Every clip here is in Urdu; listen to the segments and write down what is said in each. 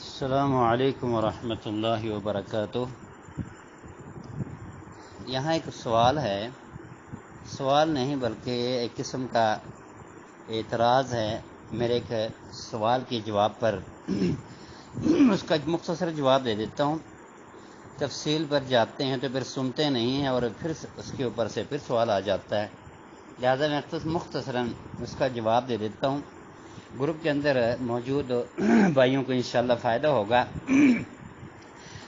السلام علیکم ورحمۃ اللہ وبرکاتہ۔ یہاں ایک سوال ہے، سوال نہیں بلکہ ایک قسم کا اعتراض ہے میرے ایک سوال کے جواب پر۔ اس کا مختصر جواب دے دیتا ہوں۔ تفصیل پر جاتے ہیں تو پھر سنتے نہیں ہیں اور پھر اس کے اوپر سے پھر سوال آ جاتا ہے، لہٰذا میں مختصراً اس کا جواب دے دیتا ہوں۔ گروپ کے اندر موجود بھائیوں کو انشاءاللہ فائدہ ہوگا۔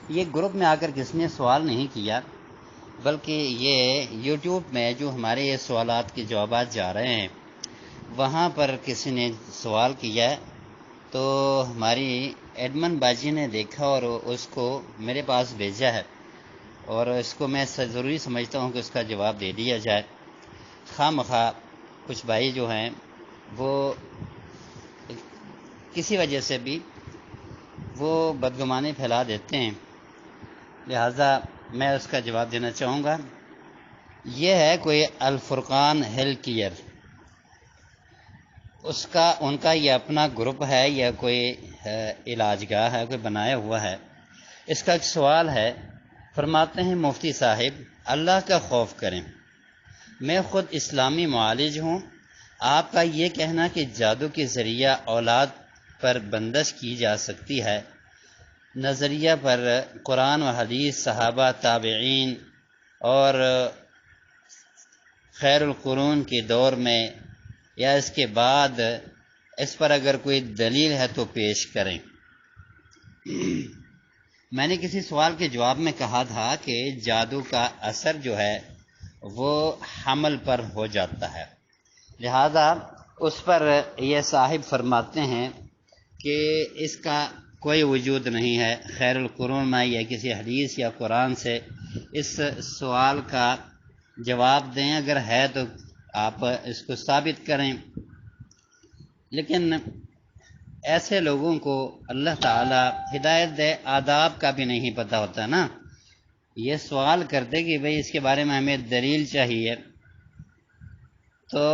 یہ گروپ میں آ کر کس نے سوال نہیں کیا، بلکہ یہ یوٹیوب میں جو ہمارے یہ سوالات کے جوابات جا رہے ہیں وہاں پر کسی نے سوال کیا تو ہماری ایڈمن باجی نے دیکھا اور اس کو میرے پاس بھیجا ہے، اور اس کو میں ضروری سمجھتا ہوں کہ اس کا جواب دے دیا جائے۔ خواہ مخواہ کچھ بھائی جو ہیں وہ کسی وجہ سے بھی وہ بدگمانی پھیلا دیتے ہیں، لہٰذا میں اس کا جواب دینا چاہوں گا۔ یہ ہے کوئی الفرقان ہیلتھ کیئر، ان کا یہ اپنا گروپ ہے یا کوئی علاج گاہ ہے، کوئی بنایا ہوا ہے۔ اس کا ایک سوال ہے، فرماتے ہیں مفتی صاحب اللہ کا خوف کریں، میں خود اسلامی معالج ہوں، آپ کا یہ کہنا کہ جادو کے ذریعہ اولاد پر بندش کی جا سکتی ہے، نظریہ پر قرآن و حدیث، صحابہ، تابعین اور خیر القرون کے دور میں یا اس کے بعد اس پر اگر کوئی دلیل ہے تو پیش کریں۔ میں نے کسی سوال کے جواب میں کہا تھا کہ جادو کا اثر جو ہے وہ حمل پر ہو جاتا ہے، لہذا اس پر یہ صاحب فرماتے ہیں کہ اس کا کوئی وجود نہیں ہے۔ خیر القرون میں یا کسی حدیث یا قرآن سے اس سوال کا جواب دیں، اگر ہے تو آپ اس کو ثابت کریں۔ لیکن ایسے لوگوں کو اللہ تعالی ہدایت دے، آداب کا بھی نہیں پتہ ہوتا نا۔ یہ سوال کرتے کہ بھئی اس کے بارے میں ہمیں دلیل چاہیے، تو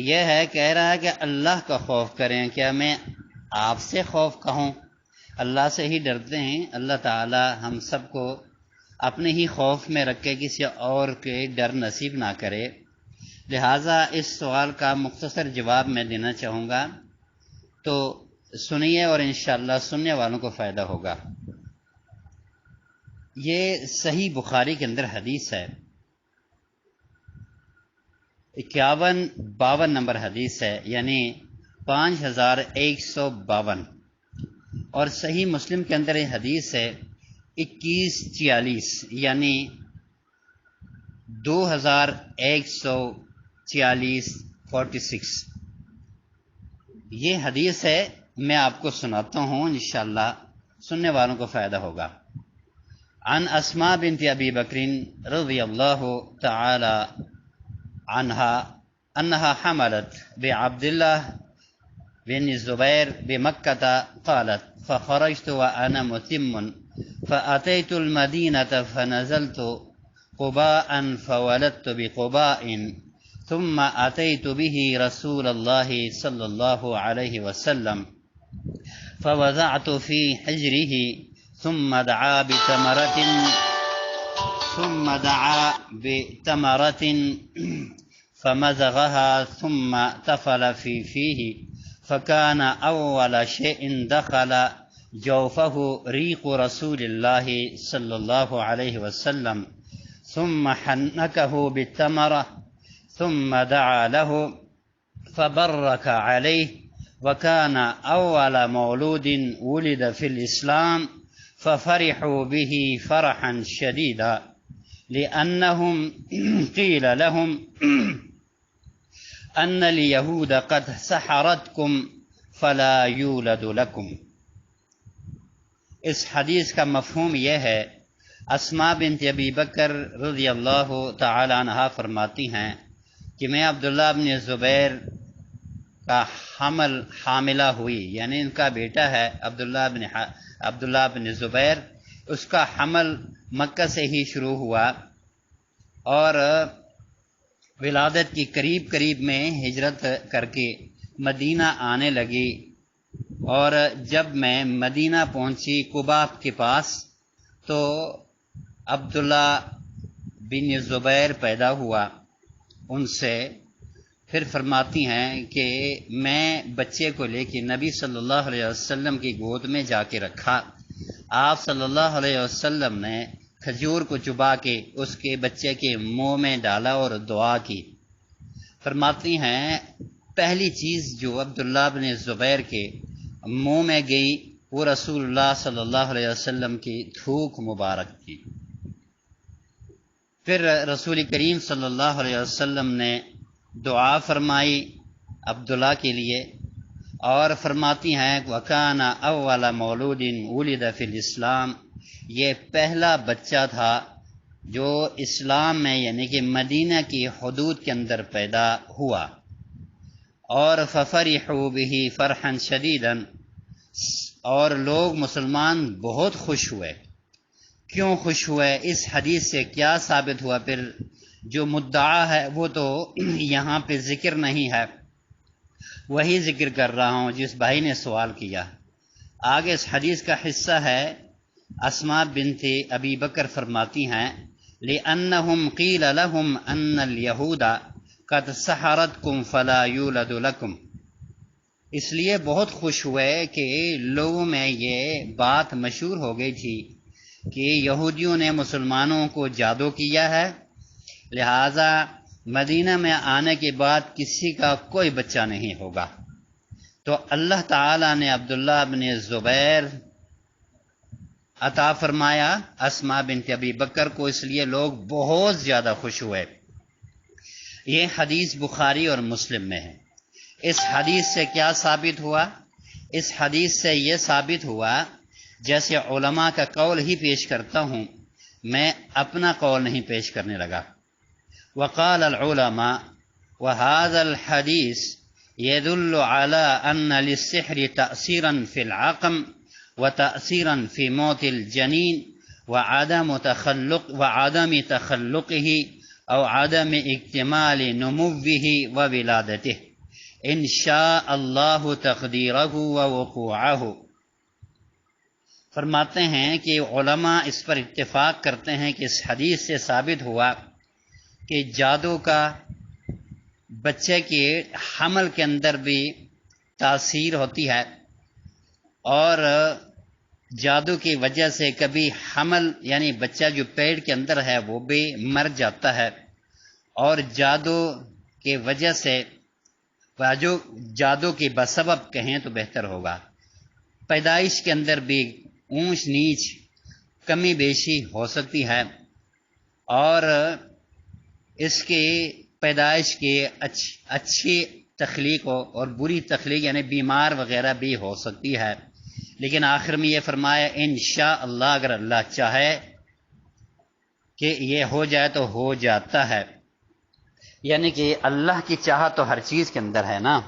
یہ ہے کہہ رہا ہے کہ اللہ کا خوف کریں۔ کیا میں آپ سے خوف کہوں؟ اللہ سے ہی ڈرتے ہیں۔ اللہ تعالی ہم سب کو اپنے ہی خوف میں رکھ کے کسی اور کے ڈر نصیب نہ کرے، لہٰذا اس سوال کا مختصر جواب میں دینا چاہوں گا، تو سنیے اور انشاءاللہ سننے والوں کو فائدہ ہوگا۔ یہ صحیح بخاری کے اندر حدیث ہے، 5152 نمبر حدیث ہے، یعنی 5152، اور صحیح مسلم کے اندر یہ حدیث ہے 2146، یعنی 2146 46۔ یہ حدیث ہے، میں آپ کو سناتا ہوں، انشاءاللہ سننے والوں کو فائدہ ہوگا۔ عن اسماء بنت ابی بکر رضی اللہ تعالی عنها انها حملت بعبد الله بن الزبير بمكة، قالت فخرجت وأنا متم فأتيت المدينة فنزلت قباء فولدت بقباء ثم أتيت به رسول الله صلى الله عليه وسلم فوضعت في حجره ثم دعا بتمرة فمزغها ثم تفل في فيه، فكان أول شيء دخل جوفه ريق رسول الله صلى الله عليه وسلم، ثم حنكه بالتمرة ثم دعا له فبرك عليه، وكان أول مولود ولد في الإسلام، ففرحوا به فرحا شديدا لأنهم قيل لهم أن اليهود قد سحرتكم فلا يولد لكم۔ اس حدیث کا مفہوم یہ ہے، اسماء بنت ابی بکر رضی اللہ تعالی عنہا فرماتی ہیں کہ میں عبداللہ بن زبیر کا حاملہ ہوئی، یعنی ان کا بیٹا ہے عبداللہ بن زبیر، اس کا حمل مکہ سے ہی شروع ہوا اور ولادت کی قریب میں ہجرت کر کے مدینہ آنے لگی، اور جب میں مدینہ پہنچی قباء کے پاس تو عبداللہ بن زبیر پیدا ہوا ان سے۔ پھر فرماتی ہیں کہ میں بچے کو لے کے نبی صلی اللہ علیہ وسلم کی گود میں جا کے رکھا، آپ صلی اللہ علیہ وسلم نے کھجور کو چبا کے اس کے بچے کے منہ میں ڈالا اور دعا کی۔ فرماتی ہیں پہلی چیز جو عبداللہ بن زبیر کے منہ میں گئی وہ رسول اللہ صلی اللہ علیہ وسلم کی تھوک مبارک تھی۔ پھر رسول کریم صلی اللہ علیہ وسلم نے دعا فرمائی عبداللہ کے لیے، اور فرماتی ہیں وَكَانَ أَوَّلَ مَوْلُودٍ وُلِدَ فِي الْإِسْلَامِ، یہ پہلا بچہ تھا جو اسلام میں یعنی کہ مدینہ کی حدود کے اندر پیدا ہوا۔ اور فَفَرِحُوا بِهِ فَرْحًا شَدِيدًا، اور لوگ مسلمان بہت خوش ہوئے۔ کیوں خوش ہوئے؟ اس حدیث سے کیا ثابت ہوا؟ پھر جو مدعا ہے وہ تو یہاں پہ ذکر نہیں ہے، وہی ذکر کر رہا ہوں جس بھائی نے سوال کیا۔ آگے اس حدیث کا حصہ ہے، اسماء بنت ابی بکر فرماتی ہیں لِأَنَّهُمْ قِيلَ لَهُمْ أَنَّ الْيَهُودَ قَدْ سَحَرَتْكُمْ فَلَا يُولَدُ لَكُمْ، اس لیے بہت خوش ہوئے کہ لوگوں میں یہ بات مشہور ہو گئی تھی کہ یہودیوں نے مسلمانوں کو جادو کیا ہے، لہذا مدینہ میں آنے کے بعد کسی کا کوئی بچہ نہیں ہوگا۔ تو اللہ تعالی نے عبداللہ بن زبیر عطا فرمایا اسماء بنت ابی بکر کو، اس لیے لوگ بہت زیادہ خوش ہوئے۔ یہ حدیث بخاری اور مسلم میں ہے۔ اس حدیث سے کیا ثابت ہوا؟ اس حدیث سے یہ ثابت ہوا، جیسے علماء کا قول ہی پیش کرتا ہوں، میں اپنا قول نہیں پیش کرنے لگا۔ وقال العلماء وهذا الحديث يدل على أن للسحر تأثيرا في العقم وتأثيرا في موت الجنين وعدم تخلقه أو عدم اكتمال نموه وولادته إن شاء الله تقديره ووقوعه۔ فرماتے ہیں کہ علماء اس پر اتفاق کرتے ہیں کہ اس حدیث سے ثابت ہوا کہ جادو کا بچے کے حمل کے اندر بھی تاثیر ہوتی ہے، اور جادو کی وجہ سے کبھی حمل یعنی بچہ جو پیٹ کے اندر ہے وہ بھی مر جاتا ہے، اور جادو کی وجہ سے جادو کی بسبب کہیں تو بہتر ہوگا، پیدائش کے اندر بھی اونچ نیچ کمی بیشی ہو سکتی ہے، اور اس کی پیدائش کی اچھی تخلیق ہو اور بری تخلیق یعنی بیمار وغیرہ بھی ہو سکتی ہے، لیکن آخر میں یہ فرمایا انشاءاللہ، اگر اللہ چاہے کہ یہ ہو جائے تو ہو جاتا ہے، یعنی کہ اللہ کی چاہت تو ہر چیز کے اندر ہے نا،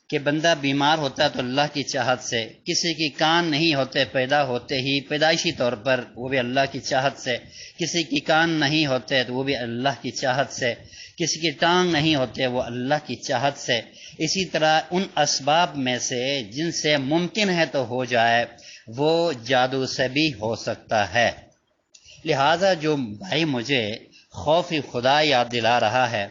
کہ بندہ بیمار ہوتا ہے تو اللہ کی چاہت سے، کسی کی کان نہیں ہوتے پیدا ہوتے ہی پیدائشی طور پر وہ بھی اللہ کی چاہت سے، کسی کی کان نہیں ہوتے تو وہ بھی اللہ کی چاہت سے، کسی کی ٹانگ نہیں ہوتے وہ اللہ کی چاہت سے۔ اسی طرح ان اسباب میں سے جن سے ممکن ہے تو ہو جائے وہ جادو سے بھی ہو سکتا ہے۔ لہذا جو بھائی مجھے خوف خدا یاد دلا رہا ہے،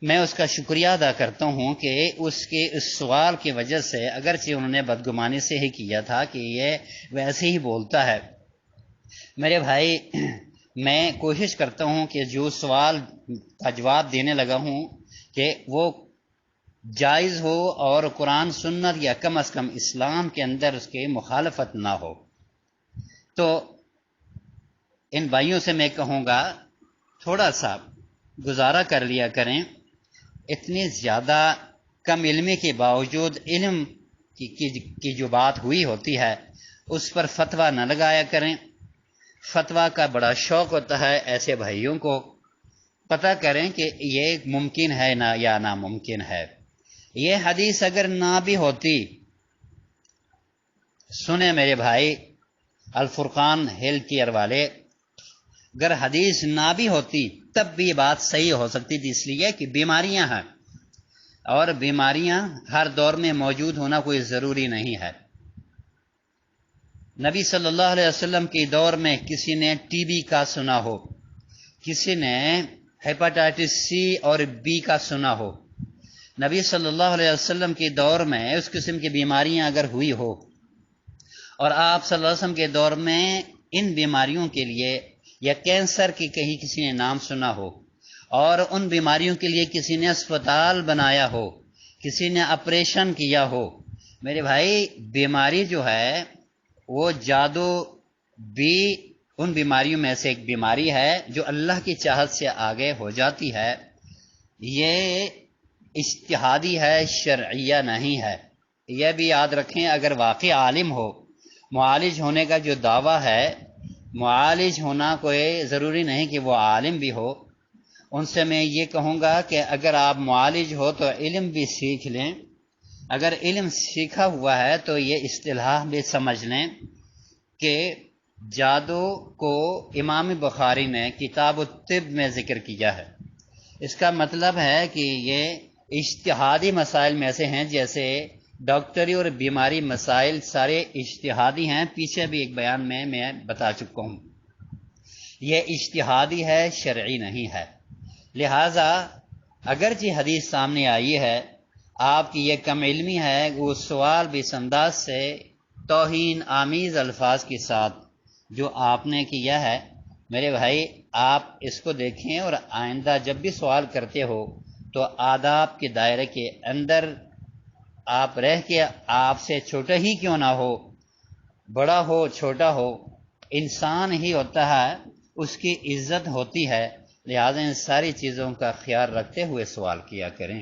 میں اس کا شکریہ ادا کرتا ہوں کہ اس کے اس سوال کی وجہ سے، اگرچہ انہوں نے بدگمانی سے ہی کیا تھا کہ یہ ویسے ہی بولتا ہے، میرے بھائی میں کوشش کرتا ہوں کہ جو سوال کا جواب دینے لگا ہوں کہ وہ جائز ہو اور قرآن سنت یا کم از کم اسلام کے اندر اس کی مخالفت نہ ہو۔ تو ان بھائیوں سے میں کہوں گا تھوڑا سا گزارا کر لیا کریں، اتنی زیادہ کم علمی کے باوجود علم کی جو بات ہوئی ہوتی ہے اس پر فتویٰ نہ لگایا کریں۔ فتویٰ کا بڑا شوق ہوتا ہے ایسے بھائیوں کو، پتہ کریں کہ یہ ممکن ہے نہ یا ناممکن ہے۔ یہ حدیث اگر نہ بھی ہوتی، سنیں میرے بھائی الفرقان ہیلتھ کیئر والے، اگر حدیث نہ بھی ہوتی تب بھی یہ بات صحیح ہو سکتی تھی، اس لیے کہ بیماریاں ہیں، اور بیماریاں ہر دور میں موجود ہونا کوئی ضروری نہیں ہے۔ نبی صلی اللہ علیہ وسلم کے دور میں کسی نے ٹی بی کا سنا ہو، کسی نے ہیپاٹائٹس سی اور بی کا سنا ہو۔ نبی صلی اللہ علیہ وسلم کے دور میں اس قسم کی بیماریاں اگر ہوئی ہو اور آپ صلی اللہ علیہ وسلم کے دور میں ان بیماریوں کے لیے یا کینسر کی کہیں کسی نے نام سنا ہو اور ان بیماریوں کے لیے کسی نے اسپتال بنایا ہو، کسی نے آپریشن کیا ہو، میرے بھائی بیماری جو ہے وہ جادو بھی ان بیماریوں میں سے ایک بیماری ہے جو اللہ کی چاہت سے آگے ہو جاتی ہے۔ یہ اجتہادی ہے، شرعیہ نہیں ہے۔ یہ بھی یاد رکھیں، اگر واقعی عالم ہو، معالج ہونے کا جو دعویٰ ہے، معالج ہونا کوئی ضروری نہیں کہ وہ عالم بھی ہو۔ ان سے میں یہ کہوں گا کہ اگر آپ معالج ہو تو علم بھی سیکھ لیں، اگر علم سیکھا ہوا ہے تو یہ اصطلاح بھی سمجھ لیں کہ جادو کو امام بخاری نے کتاب الطب میں ذکر کیا ہے۔ اس کا مطلب ہے کہ یہ اجتہادی مسائل میں سے ہیں، جیسے ڈاکٹری اور بیماری مسائل سارے اجتہادی ہیں، پیچھے بھی ایک بیان میں بتا چکا ہوں۔ یہ اجتہادی ہے، شرعی نہیں ہے۔ لہٰذا اگرچہ حدیث سامنے آئی ہے، آپ کی یہ کم علمی ہے، وہ سوال بھی اس انداز سے توہین آمیز الفاظ کے ساتھ جو آپ نے کیا ہے، میرے بھائی آپ اس کو دیکھیں اور آئندہ جب بھی سوال کرتے ہو تو آداب کے دائرے کے اندر آپ رہ کے، آپ سے چھوٹا ہی کیوں نہ ہو، بڑا ہو چھوٹا ہو، انسان ہی ہوتا ہے، اس کی عزت ہوتی ہے، لہذا ان ساری چیزوں کا خیال رکھتے ہوئے سوال کیا کریں۔